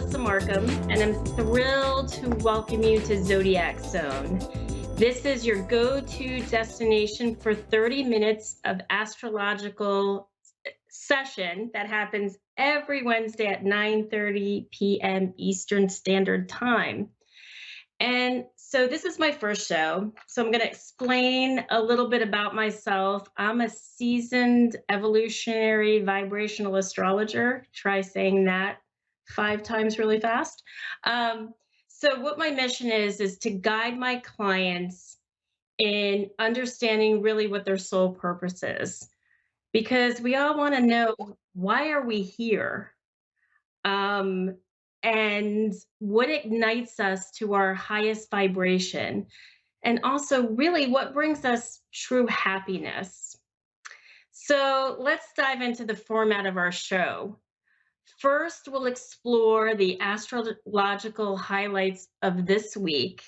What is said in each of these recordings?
Melissa Marcum, and I'm thrilled to welcome you to Zodiac Zone. This is your go-to destination for 30 minutes of astrological session that happens every Wednesday at 9:30 p.m. Eastern Standard Time. And so this is my first show. So I'm going to explain a little bit about myself. I'm a seasoned evolutionary vibrational astrologer. Try saying that 5 times really fast. So what my mission is to guide my clients in understanding really what their soul purpose is. Because we all want to know, why are we here? um, and what ignites us to our highest vibration, and also really what brings us true happiness. So let's dive into the format of our show. First, we'll explore the astrological highlights of this week.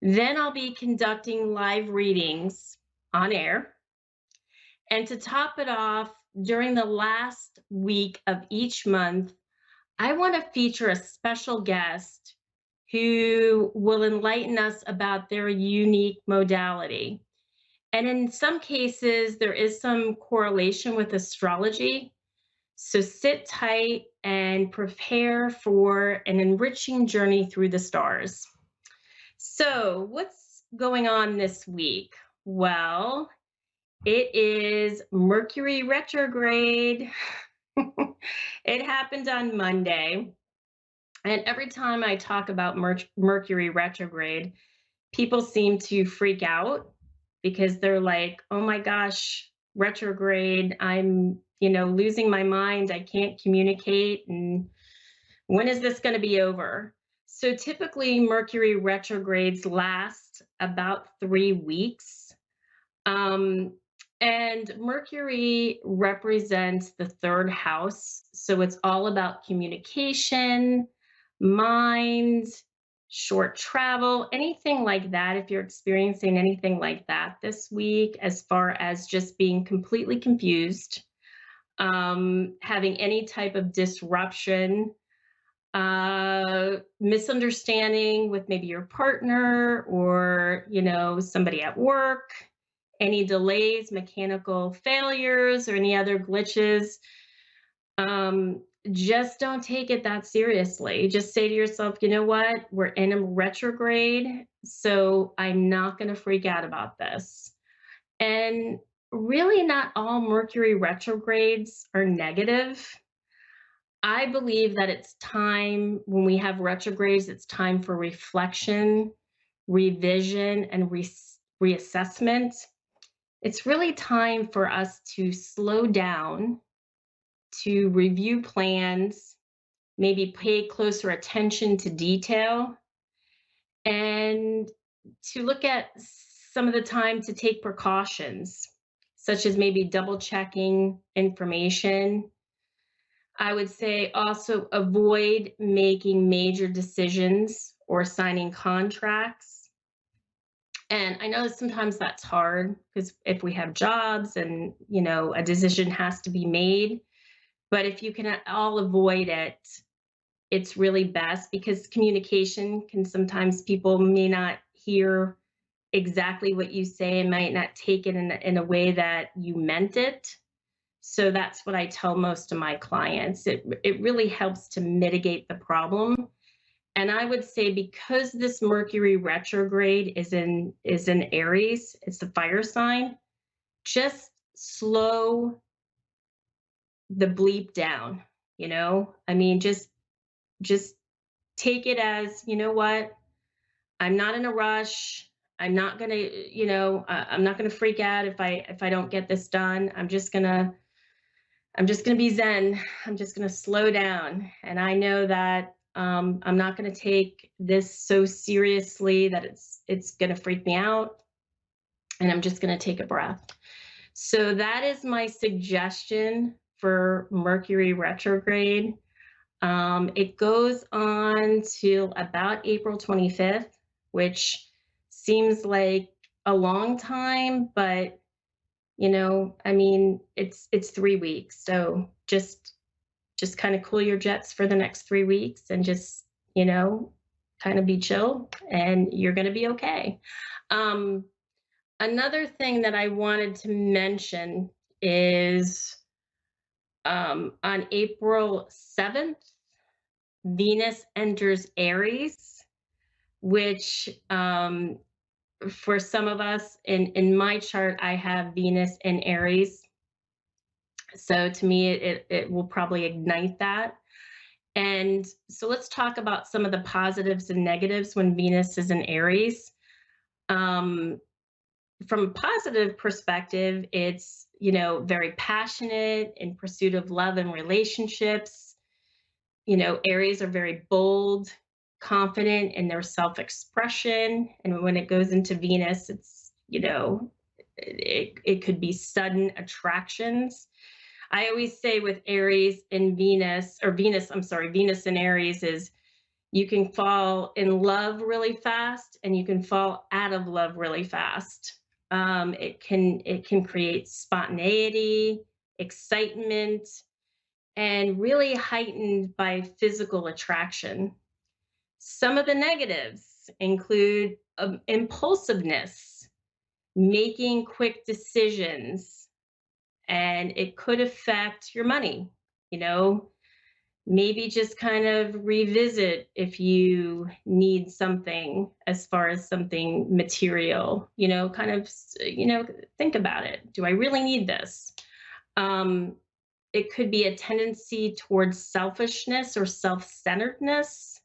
Then I'll be conducting live readings on air. And to top it off, during the last week of each month, I want to feature a special guest who will enlighten us about their unique modality. And in some cases, there is some correlation with astrology. So sit tight and prepare for an enriching journey through the stars. So, what's going on this week? Well, it is Mercury retrograde. It happened on Monday. And every time I talk about Mercury retrograde, people seem to freak out because they're like, oh my gosh, retrograde, I'm, losing my mind. I can't communicate. And when is this going to be over? So typically, Mercury retrogrades last about 3 weeks. Um, and Mercury represents the third house. So it's all about communication, mind, short travel, anything like that. If you're experiencing anything like that this week, as far as just being completely confused, having any type of disruption, misunderstanding with maybe your partner or, somebody at work, any delays, mechanical failures, or any other glitches, just don't take it that seriously. Just say to yourself, you know what? We're in a retrograde, so I'm not going to freak out about this. And really, not all Mercury retrogrades are negative. I believe that it's time when we have retrogrades, it's time for reflection, revision, and reassessment. It's really time for us to slow down, to review plans, maybe pay closer attention to detail, and to look at some of the time to take precautions, such as maybe double checking information. I would say also avoid making major decisions or signing contracts. And I know sometimes that's hard because if we have jobs and, a decision has to be made, but if you can all avoid it, it's really best, because communication can sometimes, people may not hear exactly what you say and might not take it in a way that you meant it. So that's what I tell most of my clients. It really helps to mitigate the problem. And I would say, because this Mercury retrograde is in Aries, it's the fire sign, just slow the bleep down, I mean, just take it as, you know what? I'm not in a rush. I'm not going to, I'm not going to freak out if I don't get this done. I'm just going to be zen. I'm just going to slow down. And I know that I'm not going to take this so seriously that it's going to freak me out. And I'm just going to take a breath. So that is my suggestion for Mercury retrograde. It goes on till about April 25th, which seems like a long time, but I mean, it's 3 weeks. So just just kind of cool your jets for the next 3 weeks and just, you know, kind of be chill and you're going to be okay. Um, Another thing that I wanted to mention is on April 7th, Venus enters Aries, which for some of us in my chart, I have Venus in Aries. So to me, it will probably ignite that. And so let's talk about some of the positives and negatives when Venus is in Aries. Um, from a positive perspective, it's, you know, very passionate in pursuit of love and relationships. You know, Aries are very bold, confident in their self-expression. And when it goes into Venus, it's, you know, it could be sudden attractions. I always say with Aries and Venus, or Venus, I'm sorry, Venus and Aries is you can fall in love really fast and you can fall out of love really fast. It can create spontaneity, excitement, and really heightened by physical attraction. Some of the negatives include impulsiveness, making quick decisions, and it could affect your money. You know, maybe just kind of revisit if you need something as far as something material, you know, kind of, you know, think about it. Do I really need this? Um, it could be a tendency towards selfishness or self-centeredness,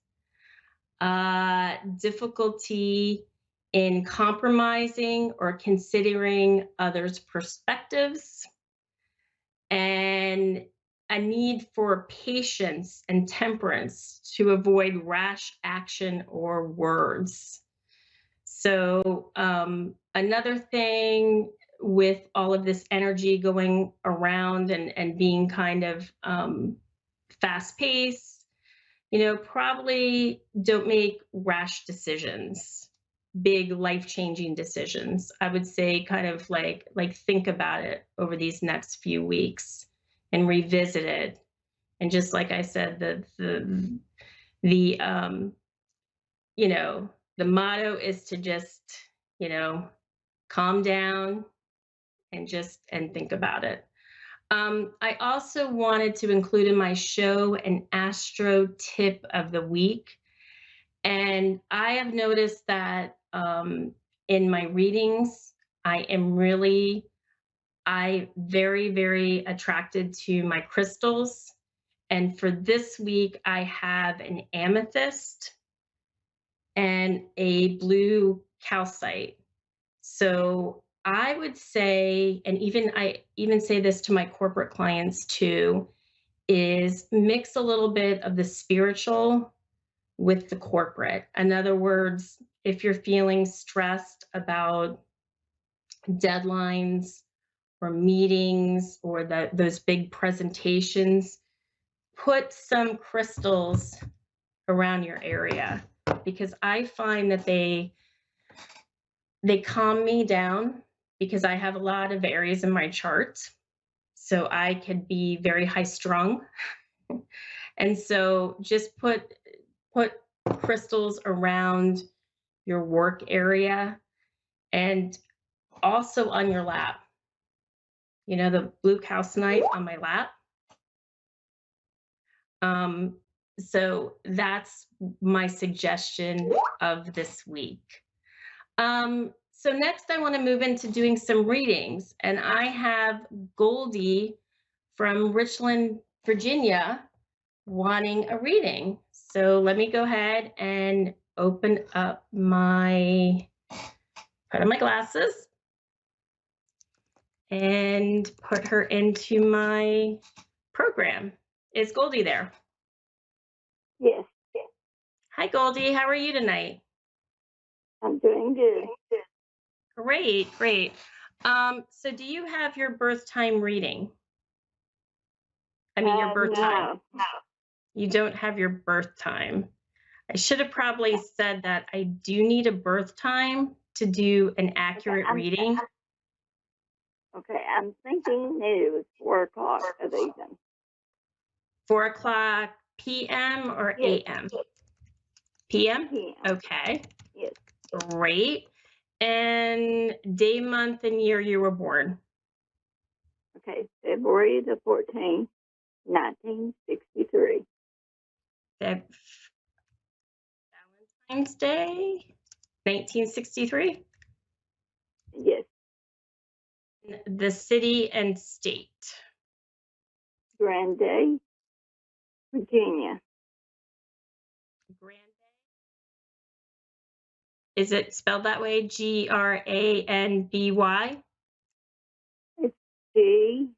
difficulty in compromising or considering others' perspectives, and a need for patience and temperance to avoid rash action or words. So, another thing with all of this energy going around and being kind of fast paced, you know, probably don't make rash decisions, big life-changing decisions. I would say kind of like think about it over these next few weeks and revisit it. And just like I said, the you know, the motto is to just, you know, calm down and just and think about it. I also wanted to include in my show an astro tip of the week. And I have noticed that in my readings, I am really, I very, very attracted to my crystals. And for this week, I have an amethyst and a blue calcite. So I would say, and even I even say this to my corporate clients too, is mix a little bit of the spiritual with the corporate. In other words, if you're feeling stressed about deadlines or meetings or those big presentations, put some crystals around your area because I find that they calm me down because I have a lot of areas in my chart. So I could be very high strung. And so just put crystals around your work area and also on your lap. You know, the blue calcite on my lap. Um, so that's my suggestion of this week. So next I want to move into doing some readings, and I have Goldie from Richland, Virginia, wanting a reading. So let me go ahead and open up put on my glasses and put her into my program. Is Goldie there? Yes, Hi, Goldie. How are you tonight? I'm doing good. Great, great. So do you have your birth time reading? I mean, your birth time. No. You don't have your birth time. I should have probably said that I do need a birth time to do an accurate reading. Okay, I'm thinking it was 4 o'clock of evening. 4 o'clock p.m. or Yes. a.m.? p.m.? PM. Okay, Yes. great. And day, month, and year you were born? Okay. February the 14th, 1963. Valentine's Day, 1963? Yes. The city and state? Grande, Virginia. Grande? Is it spelled that way? Granby? It's Grundy.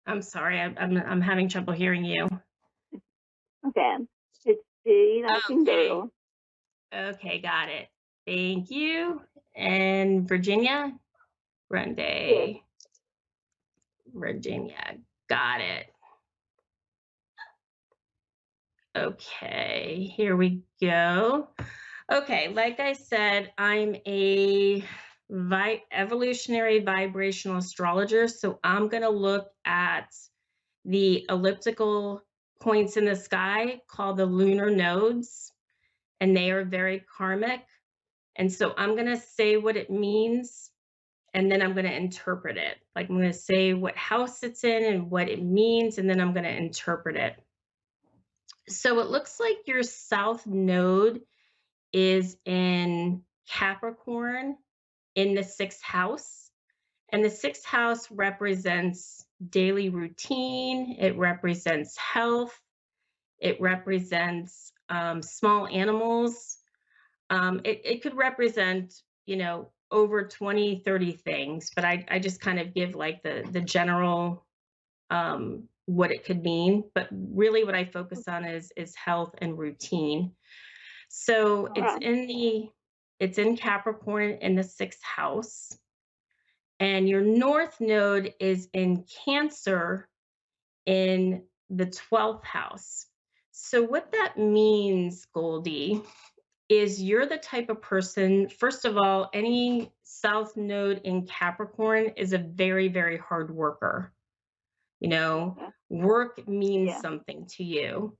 I'm sorry, I'm having trouble hearing you. Okay. It's G like in Okay. girl. Okay, got it. Thank you. And Virginia? Grande, Yes. Virginia. Got it. Okay, here we go. Okay, like I said, I'm a evolutionary vibrational astrologer. So I'm going to look at the elliptical points in the sky called the lunar nodes, and they are very karmic. And so I'm going to say what it means, and then I'm going to interpret it. Like I'm going to say what house it's in and what it means, and then I'm going to interpret it. So it looks like your south node is in Capricorn in the sixth house. And the sixth house represents daily routine, it represents health, it represents small animals. It could represent, over 20, 30 things, but I just kind of give like the general what it could mean. But really what I focus on is health and routine. So All right. it's in Capricorn in the sixth house. And your north node is in Cancer in the 12th house. So what that means, Goldie, is you're the type of person, first of all, any south node in Capricorn is a very, very hard worker. Okay. Work means Yeah. something to you.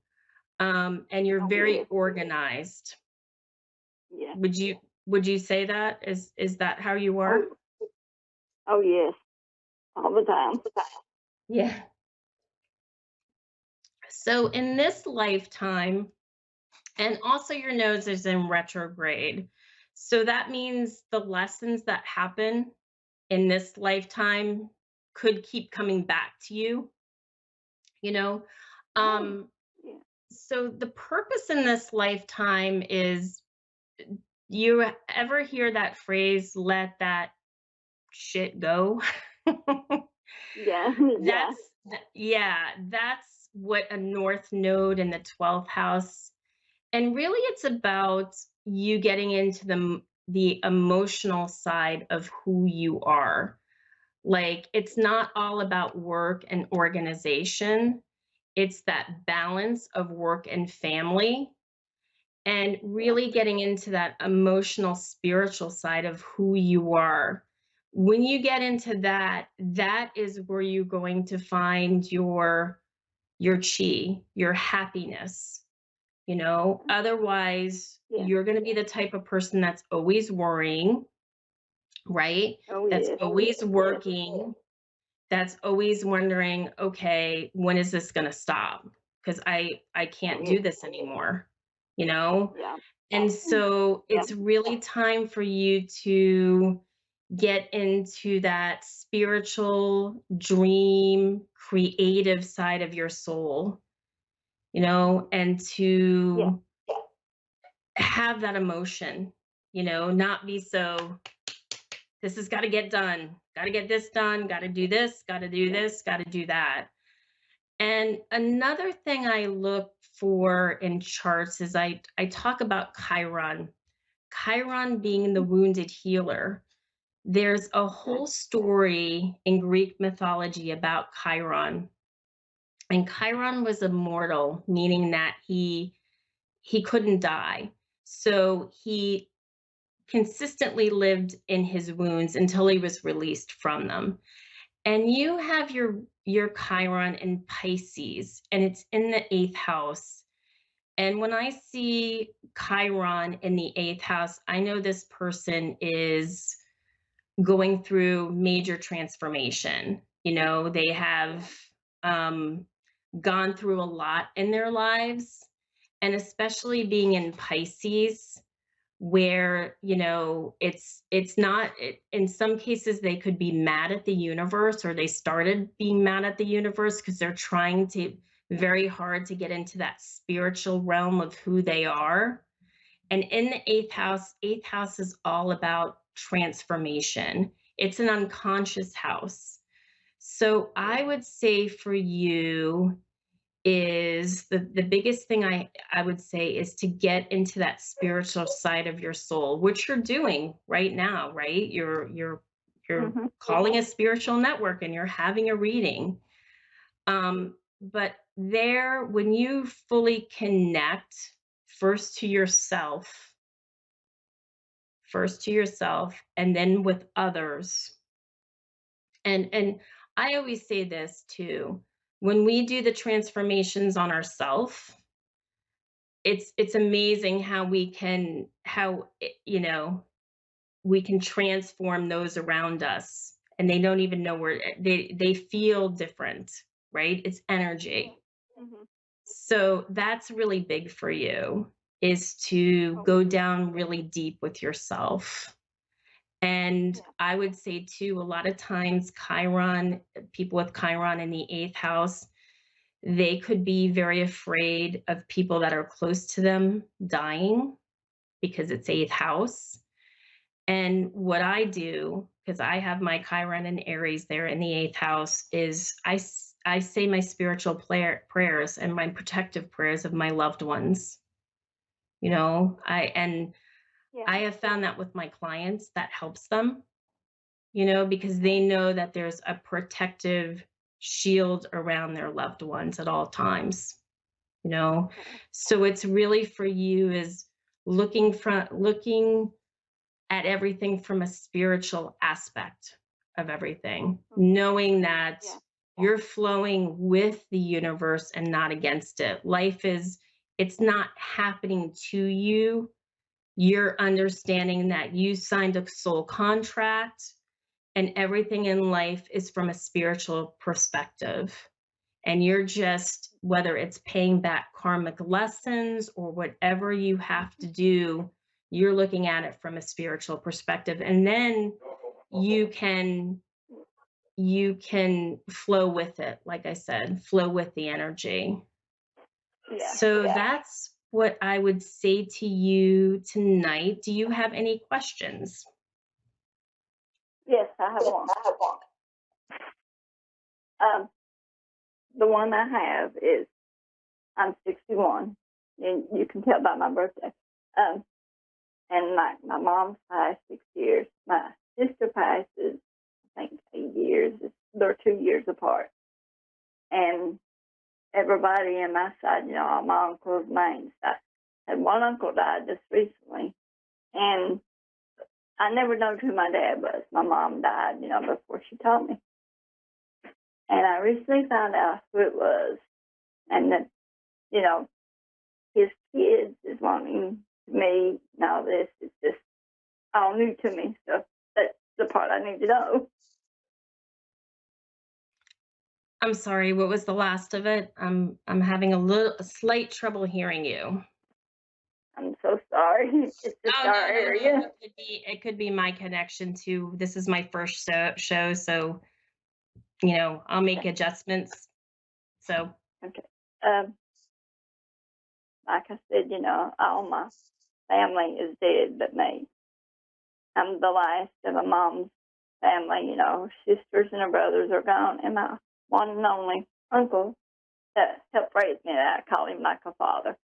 And you're very Yes. organized. Yeah. Would you say that? Is that how you are? Oh, yes. All the time. Yeah. So in this lifetime, and also your nose is in retrograde. So that means the lessons that happen in this lifetime could keep coming back to you, you know. Oh, Um, yeah. so the purpose in this lifetime is, you ever hear that phrase, let that shit go? Yeah. Yeah. That's what a north node in the 12th house. And really it's about you getting into the emotional side of who you are. Like it's not all about work and organization. It's that balance of work and family, and Yeah. really getting into that emotional, spiritual side of who you are. When you get into that, that is where you're going to find your chi, your happiness. Otherwise Yeah. you're going to be the type of person that's always worrying, right? Oh, That's yes. always Yes. working, that's always wondering, okay, when is this going to stop? Because I Oh, can't do yes. this anymore, you know? Yeah. And Mm. so Yeah. it's really time for you to get into that spiritual dream, creative side of your soul, and Yeah. to have that emotion, not be so, this has got to get done, got to get this done, got to do this, got to do Yeah. this, got to do that. And another thing I look for in charts is I talk about Chiron. Chiron being the wounded healer. There's a Okay. whole story in Greek mythology about Chiron. And Chiron was immortal, meaning that he couldn't die. So he consistently lived in his wounds until he was released from them. And you have your Chiron in Pisces, and it's in the 8th house. And when I see Chiron in the 8th house, I know this person is going through major transformation. They have um, gone through a lot in their lives, and especially being in Pisces, where it's not in some cases they could be mad at the universe, or they started being mad at the universe because they're trying to very hard to get into that spiritual realm of who they are. And in the eighth house is all about transformation. It's an unconscious house. So I would say for you is the biggest thing I would say is to get into that spiritual side of your soul, which you're doing right now, right? You're Mhm. calling a spiritual network and you're having a reading. But there, when you fully connect first to yourself, and then with others, and I always say this too, when we do the transformations on ourselves, it's amazing how we can transform those around us, and they don't even know where they feel different, right? It's energy. Mhm. So that's really big for you, is to Oh, go down really deep with yourself. And yeah. I would say too, a lot of times Chiron, people with Chiron in the 8th house, they could be very afraid of people that are close to them dying because it's 8th house. And what I do, because I have my Chiron and Aries there in the 8th house, is I say my spiritual prayers and my protective prayers of my loved ones. Yeah. I have found that with my clients that helps them, because they Okay. know that there's a protective shield around their loved ones at all times, you know. Okay. So it's really for you is looking at everything from a spiritual aspect of everything, Mhm. knowing that Yeah. you're flowing with the universe and not against it. It's not happening to you. You're understanding that you signed a soul contract, and everything in life is from a spiritual perspective. And you're just, whether it's paying back karmic lessons or whatever you have to do, you're looking at it from a spiritual perspective. And then you can you can flow with it, like I said, flow with the energy. Yeah. So that's what I would say to you tonight. Do you have any questions? Yes, I have one. Um, the one I have is I'm 61, and you can tell by my birthday. Um, and my mom's passed 6 years. My sister passes, I think, 8 years. They're 2 years apart. And everybody in my side, all my uncles, my aunts, I had one uncle died just recently, and I never known who my dad was. My mom died, before she told me. And I recently found out who it was, and that, you know, his kids is wanting me and all this. It's just all new to me. So that's the part I need to know. I'm sorry, what was the last of it? I'm having a slight trouble hearing you. I'm so sorry. It's just Oh, our no, no, no. area. It could be my connection too. This is my first show, so I'll make Okay. adjustments. So Okay. Um, like I said, all my family is dead but me. I'm the last of my mom's family. Her sisters and her brothers are gone, and my one and only uncle that helped raise me. I call him like a father.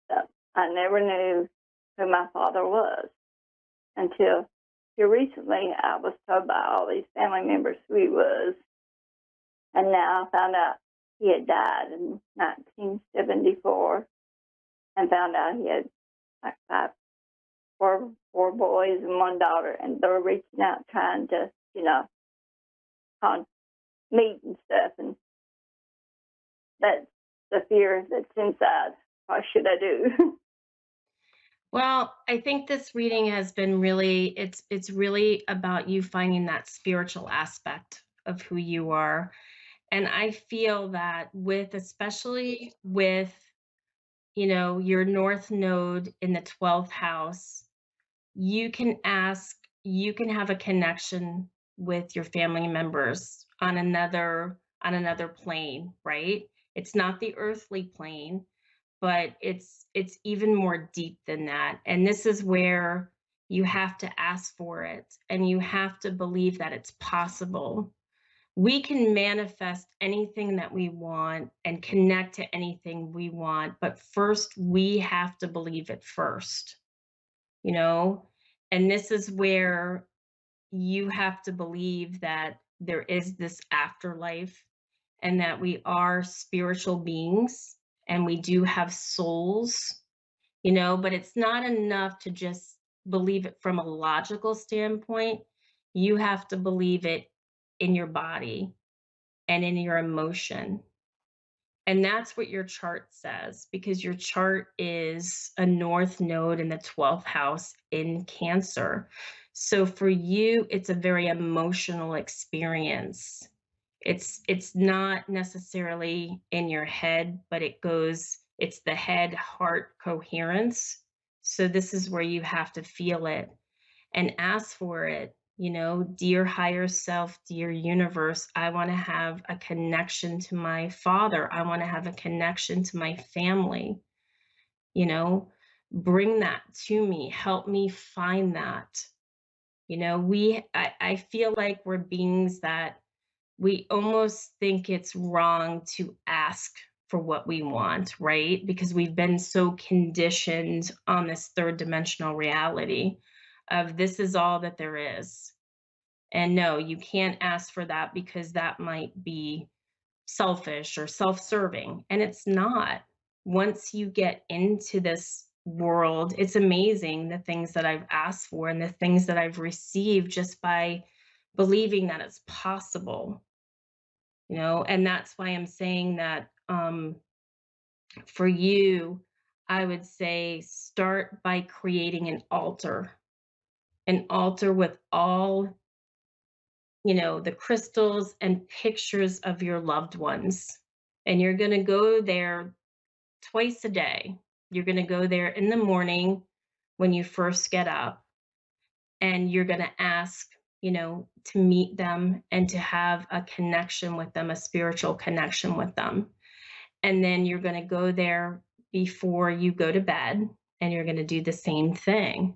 So I never knew who my father was until here recently. I was told by all these family members who he was, and now I found out he had died in 1974, and found out he had like four boys and one daughter, and they were reaching out trying to, con- meet and stuff, and that's the fear that's inside. What should I do? Well, I think this reading has been really it's really about you finding that spiritual aspect of who you are. And I feel that with especially with, your north node in the 12th house, you can have a connection with your family members on another plane, right? It's not the earthly plane, but it's even more deep than that. And this is where you have to ask for it and you have to believe that it's possible. We can manifest anything that we want and connect to anything we want, but first we have to believe it first, you know? And this is where you have to believe that there is this afterlife and that we are spiritual beings and we do have souls, but it's not enough to just believe it from a logical standpoint. You have to believe it in your body and in your emotion. And that's what your chart says, because your chart is a north node in the 12th house in Cancer. So for you, it's a very emotional experience. It's not necessarily in your head, but it's the head heart coherence. So this is where you have to feel it and ask for it. Dear higher self, dear universe, I want to have a connection to my father. I want to have a connection to my family. You know, bring that to me. Help me find that. I feel like we're beings that we almost think it's wrong to ask for what we want, right? Because we've been so conditioned on this third dimensional reality of this is all that there is. And no, you can't ask for that because that might be selfish or self serving. And it's not. Once you get into this world, it's amazing the things that I've asked for and the things that I've received just by believing that it's possible. And that's why I'm saying that for you, I would say start by creating an altar with all, the crystals and pictures of your loved ones. And you're going to go there twice a day. You're going to go there in the morning when you first get up, and you're going to ask, to meet them and to have a connection with them, a spiritual connection with them. And then you're going to go there before you go to bed and you're going to do the same thing.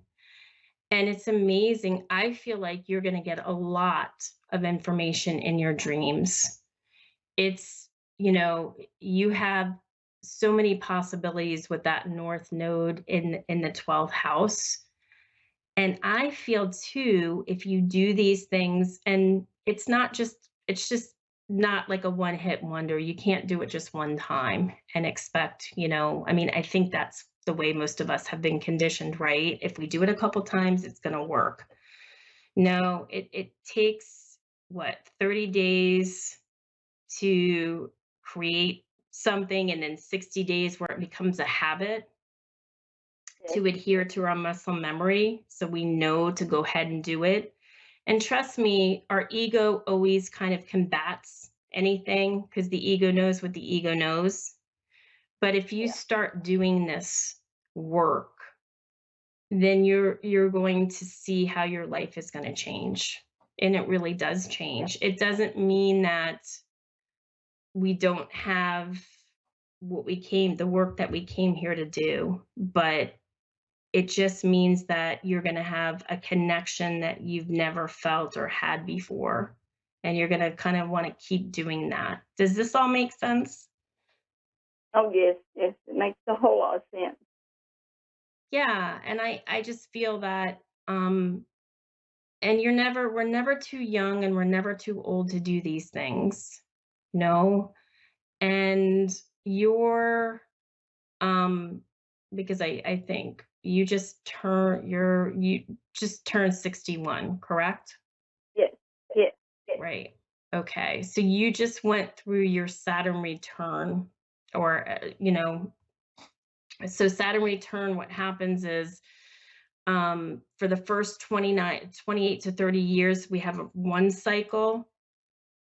And it's amazing. I feel like you're going to get a lot of information in your dreams. It's, you have so many possibilities with that north node in the 12th house. And I feel too, if you do these things, and it's just not like a one hit wonder. You can't do it just one time and expect, I mean, I think that's the way most of us have been conditioned, right? If we do it a couple times, it's going to work. No, it takes what, 30 days to create something, and then 60 days where it becomes a habit Yes. to adhere to our muscle memory so we know to go ahead and do it. And trust me, our ego always kind of combats anything because the ego knows what the ego knows. But if you Yeah. start doing this work, then you're going to see how your life is going to change. And it really does change. It doesn't mean that we don't have the work that we came here to do, but it just means that you're going to have a connection that you've never felt or had before. And you're going to kind of want to keep doing that. Does this all make sense? Oh, yes, yes. It makes a whole lot of sense. Yeah. And I just feel that, and we're never too young and we're never too old to do these things. No. And you're, um, because I think you just turned 61, correct? Yes, yes, yes. Right. Okay, so you just went through your Saturn return, or, so Saturn return, what happens is, for the first 28 to 30 years, we have one cycle,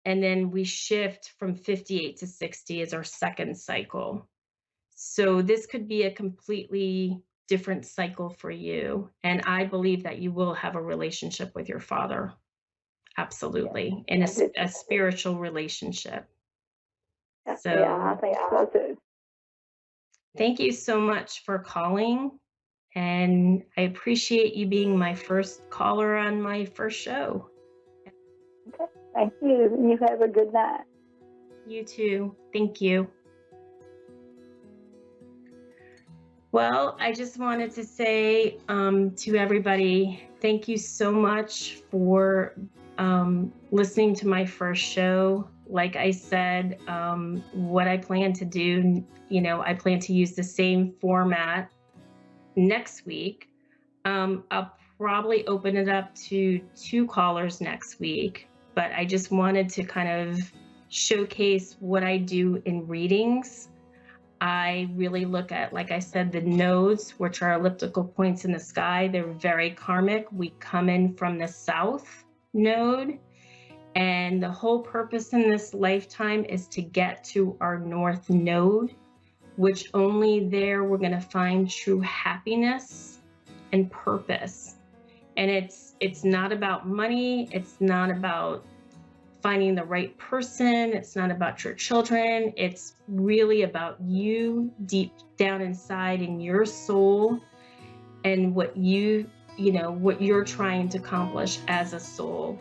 and then we shift from 58 to 60 is our second cycle. So this could be a completely different cycle for you. And I believe that you will have a relationship with your father. Absolutely. And I did. a spiritual relationship. Yeah, I So think so too. thank you so much for calling. And I appreciate you being my first caller on my first show. Okay, thank you. And you have a good night. You too. Thank you. Well, I just wanted to say to everybody, thank you so much for listening to my first show. Like I said, what I plan to do, I plan to use the same format next week. I'll probably open it up to 2 callers next week, but I just wanted to kind of showcase what I do in readings. I really look at, like I said, the nodes, which are elliptical points in the sky. They're very karmic. We come in from the south node, and the whole purpose in this lifetime is to get to our north node, which only there we're going to find true happiness and purpose. And it's not about money. It's not about finding the right person. It's not about your children. It's really about you deep down inside in your soul, and what what you're trying to accomplish as a soul.